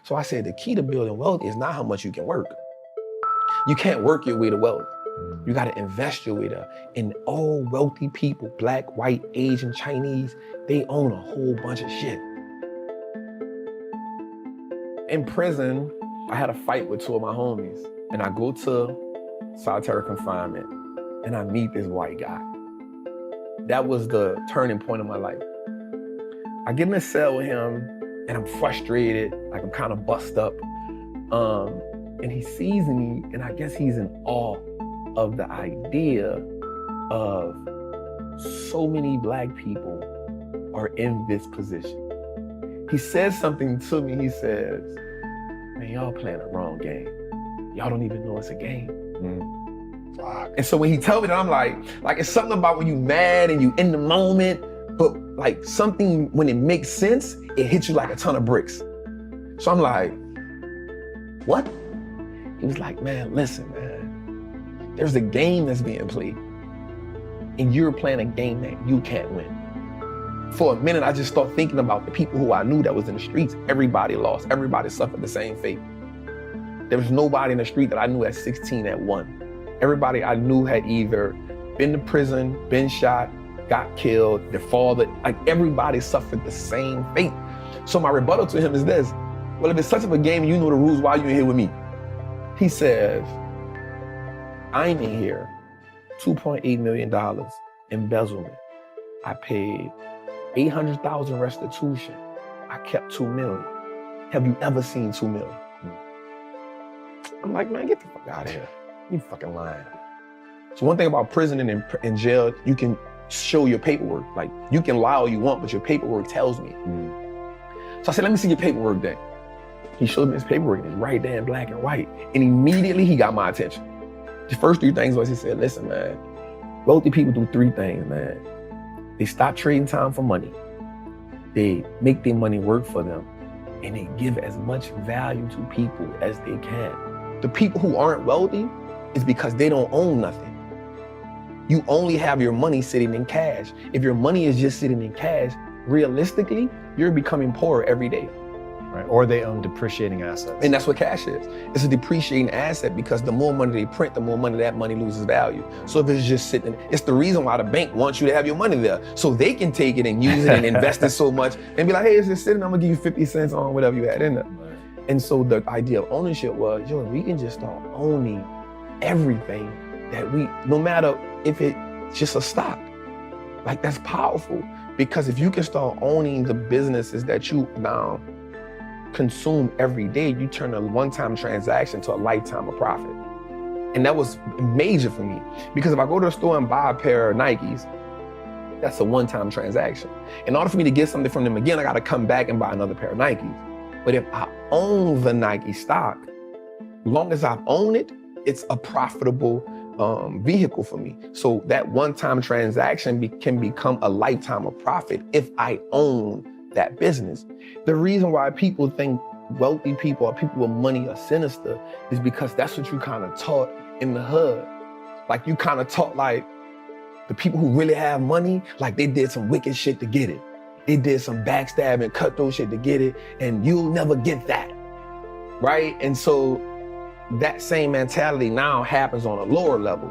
So I said, the key to building wealth is not how much you can work. You can't work your way to wealth. You gotta invest your way there. And all wealthy people, Black, white, Asian, Chinese, they own a whole bunch of shit. In prison, I had a fight with two of my homies, and I go to solitary confinement, and I meet this white guy. That was the turning point of my life. I get in a cell with him, and I'm frustrated, like I'm kind of bust up. And he sees me, and I guess he's in awe of the idea of so many Black people are in this position. He says something to me, he says, man, y'all playing the wrong game. Y'all don't even know it's a game. And so when he tells me that, I'm like it's something about when you mad and you in the moment, but like something, when it makes sense, it hits you like a ton of bricks. So I'm like, what? He was like, man, listen, man, there's a game that's being played, and you're playing a game that you can't win. For a minute, I just started thinking about the people who I knew that was in the streets. Everybody lost, everybody suffered the same fate. There was nobody in the street that I knew at 16 that won. Everybody I knew had either been to prison, been shot, got killed, their father, like everybody suffered the same fate. So my rebuttal to him is this: well, if it's such of a game and you know the rules, why are you in here with me? He says, I'm in here, $2.8 million embezzlement. I paid $800,000 restitution. I kept $2 million. Have you ever seen $2 million? I'm like, man, get the fuck out of here. You fucking lying. So one thing about prison and in jail, you can show your paperwork. Like, you can lie all you want, but your paperwork tells me. So I said, let me see your paperwork then. He showed me his paperwork, and it's right there in black and white. And immediately he got my attention. The first three things was, he said, listen, man, wealthy people do three things, man. They stop trading time for money. They make their money work for them. And they give as much value to people as they can. The people who aren't wealthy is because they don't own nothing. You only have your money sitting in cash. If your money is just sitting in cash, realistically, you're becoming poorer every day. Right. Or they own depreciating assets. And that's what cash is. It's a depreciating asset, because the more money they print, the more money that money loses value. So if it's just sitting, it's the reason why the bank wants you to have your money there. So they can take it and use it and invest it so much and be like, hey, it's just sitting, I'm gonna give you 50 cents on whatever you had in there. And so the idea of ownership was, yo, we can just start owning everything that we, no matter if it's just a stock. Like, that's powerful, because if you can start owning the businesses that you now consume every day, you turn a one-time transaction to a lifetime of profit. And that was major for me, because if I go to the store and buy a pair of Nikes, that's a one-time transaction. In order for me to get something from them again, I gotta come back and buy another pair of Nikes. But if I own the Nike stock, long as I own it, it's a profitable vehicle for me. So that one-time transaction can become a lifetime of profit if I own that business. The reason why people think wealthy people or people with money are sinister is because that's what you kind of taught in the hood. Like, you kind of taught, like, the people who really have money, like they did some wicked shit to get it. They did some backstabbing, cutthroat shit to get it, and you'll never get that, right? And so that same mentality now happens on a lower level,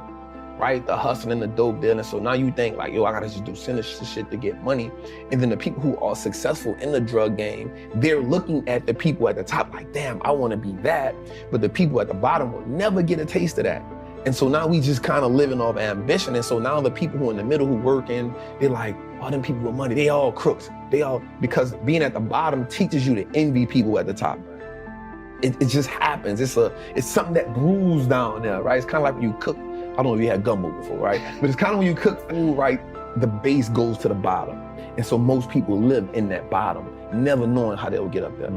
right? The hustling, the dope dealing. So now you think like, yo, I gotta just do sinister shit to get money. And then the people who are successful in the drug game, they're looking at the people at the top like, damn, I wanna be that. But the people at the bottom will never get a taste of that. And so now we just kind of living off ambition. And so now the people who are in the middle who working, they're like, oh, them people with money, they all crooks. Because being at the bottom teaches you to envy people at the top. It just happens. It's something that brews down there, right? It's kind of like when you cook. I don't know if you had gumbo before, right? But it's kind of when you cook food, right? The base goes to the bottom. And so most people live in that bottom, never knowing how they'll get up there.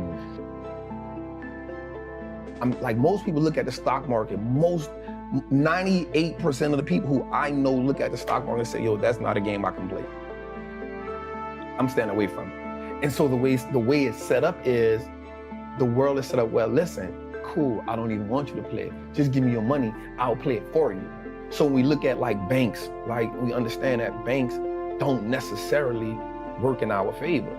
Like, most people look at the stock market, 98% of the people who I know look at the stock market and say, yo, that's not a game I can play. I'm staying away from it. And so the way it's set up is, the world is set up, well, listen, cool, I don't even want you to play it. Just give me your money, I'll play it for you. So when we look at like banks, like we understand that banks don't necessarily work in our favor.